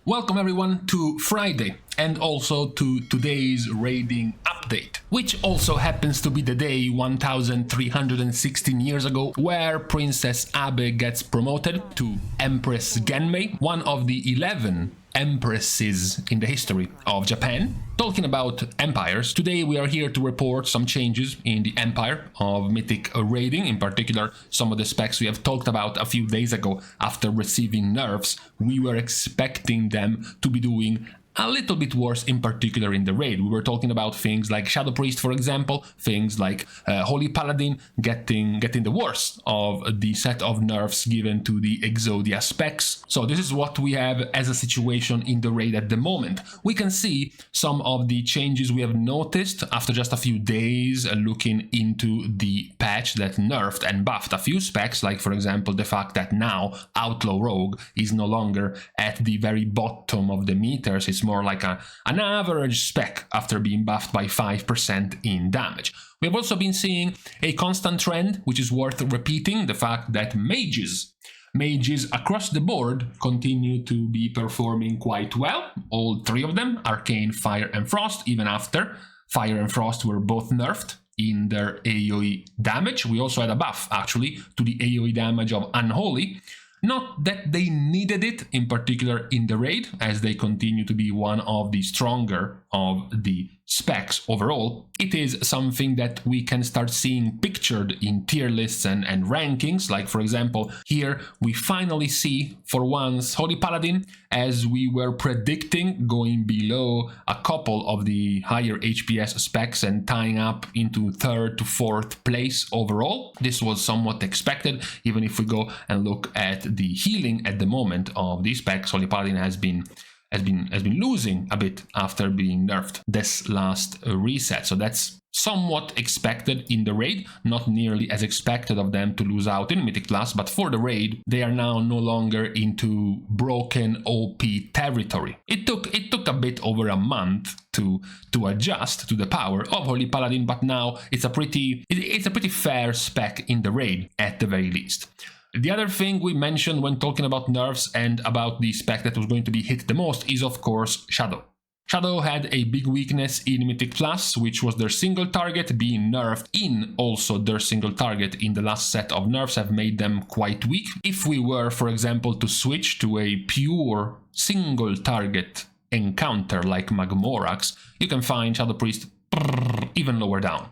Welcome everyone to Friday and also to today's raiding update, which also happens to be the day 1316 years ago where Princess Abe gets promoted to Empress Genmei, one of the 11 empresses in the history of Japan. Talking about empires, today we are here to report some changes in the empire of Mythic raiding, in particular some of the specs we have talked about a few days ago after receiving nerfs. We were expecting them to be doing a little bit worse, in particular in the raid. We were talking about things like Shadow Priest, for example, things like Holy Paladin getting the worst of the set of nerfs given to the Exodia specs. So this is what we have as a situation in the raid at the moment. We can see some of the changes we have noticed after just a few days looking into the patch that nerfed and buffed a few specs, like for example the fact that now Outlaw Rogue is no longer at the very bottom of the meters. It's more like an average spec after being buffed by 5% in damage. We have also been seeing a constant trend, which is worth repeating, the fact that mages across the board continue to be performing quite well. All three of them, Arcane, Fire and Frost, even after Fire and Frost were both nerfed in their AoE damage. We also had a buff actually to the AoE damage of Unholy. Not that they needed it, in particular in the raid, as they continue to be one of the stronger of the specs overall. It is something that we can start seeing pictured in tier lists and rankings. Like for example, here we finally see for once Holy Paladin, as we were predicting, going below a couple of the higher HPS specs and tying up into 3rd to 4th place overall. This was somewhat expected, even if we go and look at the healing at the moment of these specs. Holy Paladin has been losing a bit after being nerfed this last reset, so that's somewhat expected in the raid. Not nearly as expected of them to lose out in Mythic class, but for the raid they are now no longer into broken OP territory. It took a bit over a month to adjust to the power of Holy Paladin, but now it's a pretty fair spec in the raid at the very least. The other thing we mentioned when talking about nerfs and about the spec that was going to be hit the most is of course Shadow. Shadow had a big weakness in Mythic Plus, which was their single target. Being nerfed in also their single target in the last set of nerfs have made them quite weak. If we were, for example, to switch to a pure single target encounter like Magmorax, you can find Shadow Priest even lower down,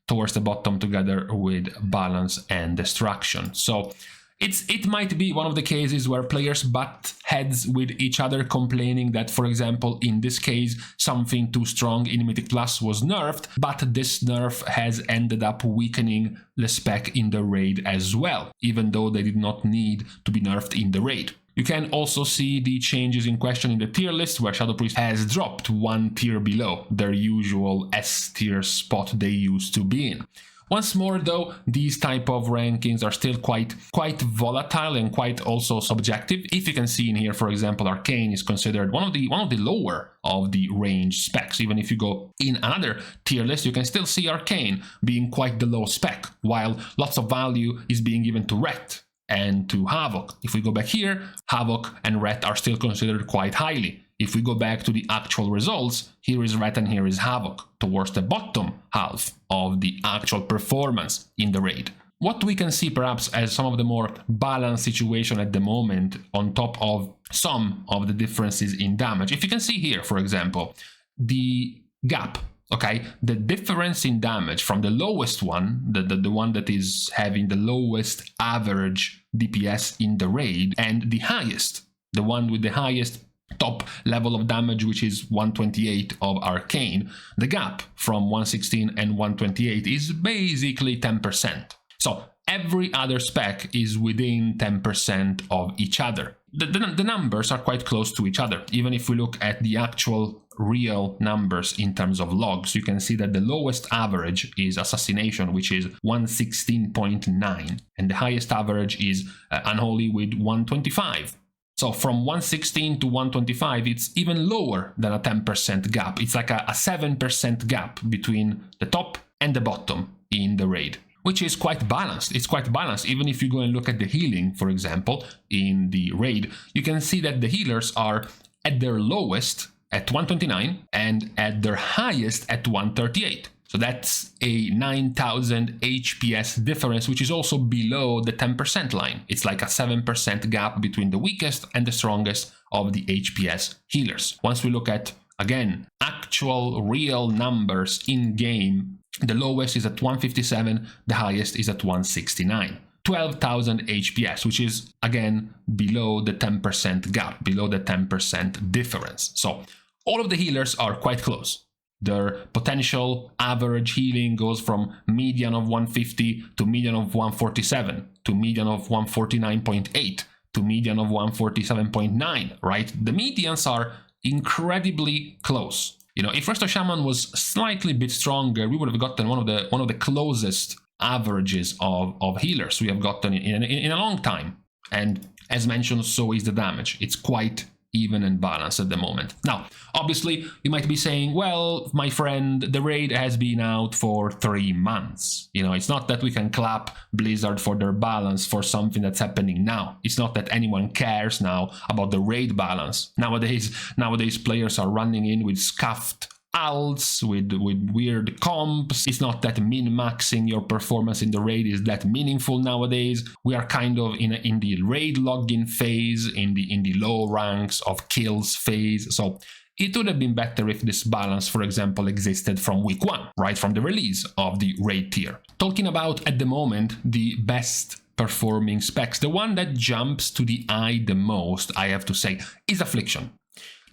towards the bottom, together with Balance and Destruction. So it might be one of the cases where players butt heads with each other, complaining that, for example, in this case, something too strong in Mythic Plus was nerfed, but this nerf has ended up weakening the spec in the raid as well, even though they did not need to be nerfed in the raid. You can also see the changes in question in the tier list, where Shadow Priest has dropped one tier below their usual S tier spot they used to be in. Once more though, these type of rankings are still quite volatile and quite also subjective. If you can see in here, for example, Arcane is considered one of the lower of the range specs. Even if you go in another tier list, you can still see Arcane being quite the low spec, while lots of value is being given to Ret and to Havoc. If we go back here, Havoc and Ret are still considered quite highly. If we go back to the actual results, here is Ret and here is Havoc, towards the bottom half of the actual performance in the raid. What we can see perhaps as some of the more balanced situation at the moment, on top of some of the differences in damage. If you can see here, for example, the gap, okay, the difference in damage from the lowest one, the one that is having the lowest average DPS in the raid, and the highest, the one with the highest top level of damage, which is 128 of Arcane, the gap from 116 and 128 is basically 10%. So every other spec is within 10% of each other. The numbers are quite close to each other. Even if we look at the actual real numbers in terms of logs, you can see that the lowest average is Assassination, which is 116.9, and the highest average is Unholy with 125. So from 116 to 125, it's even lower than a 10% gap. It's like a 7% gap between the top and the bottom in the raid, which is quite balanced. It's quite balanced. Even if you go and look at the healing, for example, in the raid, you can see that the healers are at their lowest at 129 and at their highest at 138. So that's a 9,000 HPS difference, which is also below the 10% line. It's like a 7% gap between the weakest and the strongest of the HPS healers. Once we look at, again, actual real numbers in game, the lowest is at 157, the highest is at 169. 12,000 HPS, which is, again, below the 10% gap, below the 10% difference. So all of the healers are quite close. Their potential average healing goes from median of 150 to median of 147, to median of 149.8, to median of 147.9, right? The medians are incredibly close. You know, if Resto Shaman was slightly bit stronger, we would have gotten one of the closest averages of healers we have gotten in a long time. And as mentioned, so is the damage. It's quite even and balanced at the moment. Now, obviously, you might be saying, well, my friend, the raid has been out for 3 months. You know, it's not that we can clap Blizzard for their balance for something that's happening now. It's not that anyone cares now about the raid balance. Nowadays players are running in with scuffed alts, with weird comps. It's not that min-maxing your performance in the raid is that meaningful nowadays. We are kind of in the raid login phase, in the low ranks of kills phase. So it would have been better if this balance, for example, existed from week 1, right from the release of the raid tier. Talking about, at the moment, the best performing specs, the one that jumps to the eye the most, I have to say, is Affliction.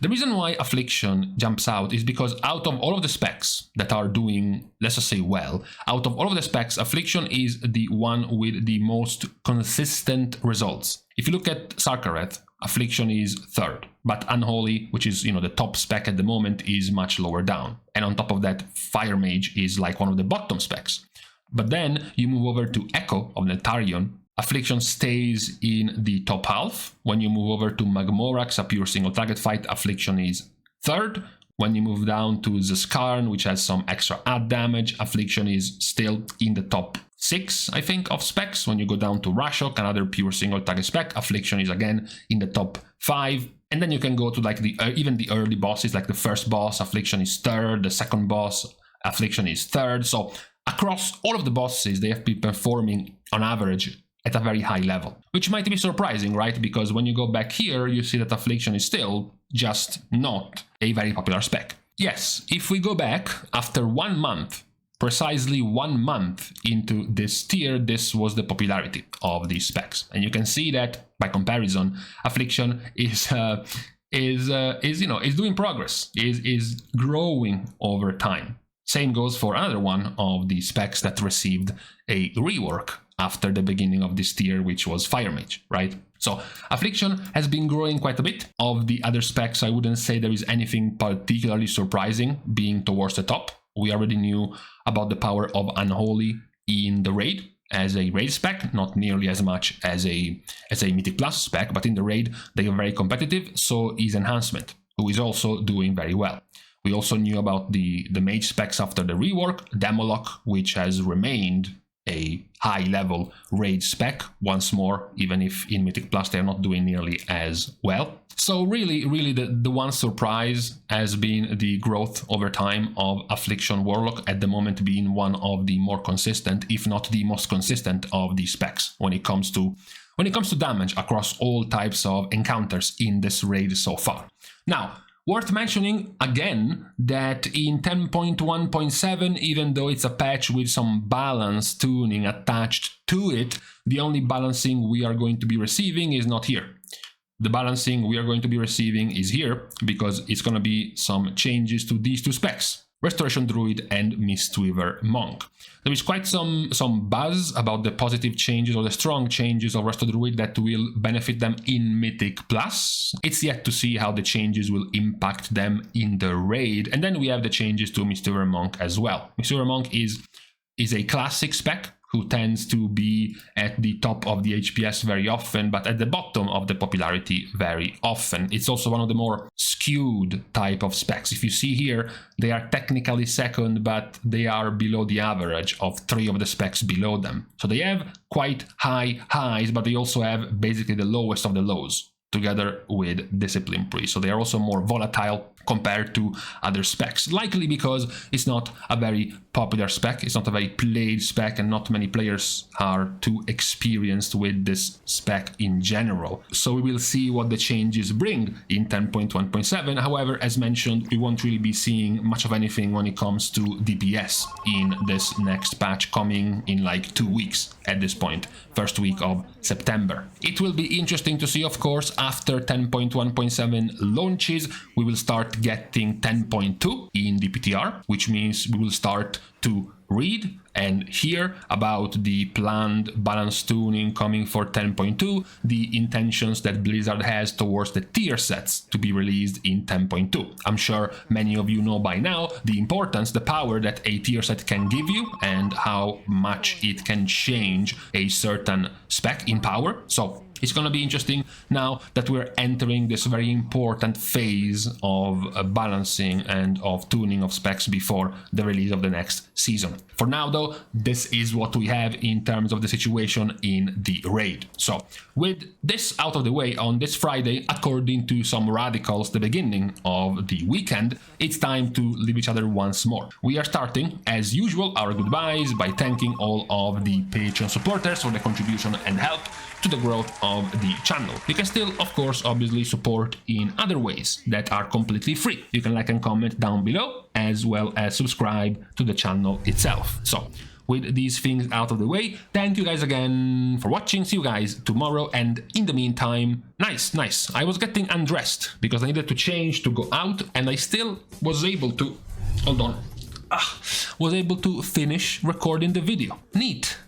The reason why Affliction jumps out is because out of all of the specs that are doing, let's just say, well, out of all of the specs, Affliction is the one with the most consistent results. If you look at Sarkareth, Affliction is 3rd, but Unholy, which is, you know, the top spec at the moment, is much lower down. And on top of that, Fire Mage is like one of the bottom specs. But then you move over to Echo of Neltarion. Affliction stays in the top half. When you move over to Magmorax, a pure single target fight, Affliction is 3rd. When you move down to Zeskarn, which has some extra add damage, Affliction is still in the top 6, I think, of specs. When you go down to Rashok, another pure single target spec, Affliction is again in the top 5. And then you can go to like even the early bosses, like the first boss, Affliction is 3rd, the second boss, Affliction is 3rd. So across all of the bosses, they have been performing on average at a very high level, which might be surprising, right? Because when you go back here, you see that Affliction is still just not a very popular spec. Yes, if we go back after 1 month, precisely 1 month into this tier, this was the popularity of these specs. And you can see that by comparison, Affliction is doing progress, is growing over time. Same goes for another one of the specs that received a rework after the beginning of this tier, which was Fire Mage, right? So Affliction has been growing quite a bit. Of the other specs, I wouldn't say there is anything particularly surprising being towards the top. We already knew about the power of Unholy in the raid as a raid spec, not nearly as much as a Mythic Plus spec, but in the raid they are very competitive, so is Enhancement, who is also doing very well. We also knew about the mage specs after the rework, Demolock, which has remained a high-level raid spec once more, even if in Mythic Plus they're not doing nearly as well. So really the one surprise has been the growth over time of Affliction Warlock, at the moment being one of the more consistent, if not the most consistent of the specs when it comes to damage across all types of encounters in this raid so far. Now, worth mentioning again that in 10.1.7, even though it's a patch with some balance tuning attached to it, the only balancing we are going to be receiving is not here. The balancing we are going to be receiving is here, because it's going to be some changes to these 2 specs, Restoration Druid and Mistweaver Monk. There is quite some buzz about the positive changes or the strong changes of Resto Druid that will benefit them in Mythic Plus. It's yet to see how the changes will impact them in the raid. And then we have the changes to Mistweaver Monk as well. Mistweaver Monk is a classic spec who tends to be at the top of the HPS very often, but at the bottom of the popularity very often. It's also one of the more skewed type of specs. If you see here, they are technically second, but they are below the average of 3 of the specs below them. So they have quite high highs, but they also have basically the lowest of the lows. together with Discipline Priest. So they are also more volatile compared to other specs, likely because it's not a very popular spec, it's not a very played spec, and not many players are too experienced with this spec in general. So we will see what the changes bring in 10.1.7. However, as mentioned, we won't really be seeing much of anything when it comes to DPS in this next patch coming in like 2 weeks at this point, first week of September. It will be interesting to see, of course, after 10.1.7 launches, we will start getting 10.2 in DPTR, which means we will start to read and hear about the planned balance tuning coming for 10.2, the intentions that Blizzard has towards the tier sets to be released in 10.2. I'm sure many of you know by now the importance, the power that a tier set can give you and how much it can change a certain spec in power. So it's going to be interesting now that we're entering this very important phase of balancing and of tuning of specs before the release of the next season. For now, though, this is what we have in terms of the situation in the raid. So with this out of the way, on this Friday, according to some radicals, the beginning of the weekend, it's time to leave each other once more. We are starting, as usual, our goodbyes by thanking all of the Patreon supporters for the contribution and help to the growth of the channel. You can still, of course, obviously support in other ways that are completely free. You can like and comment down below, as well as subscribe to the channel itself. So, with these things out of the way, thank you guys again for watching. See you guys tomorrow, and in the meantime, nice. I was getting undressed because I needed to change to go out, and I still was able to, hold on, was able to finish recording the video. Neat.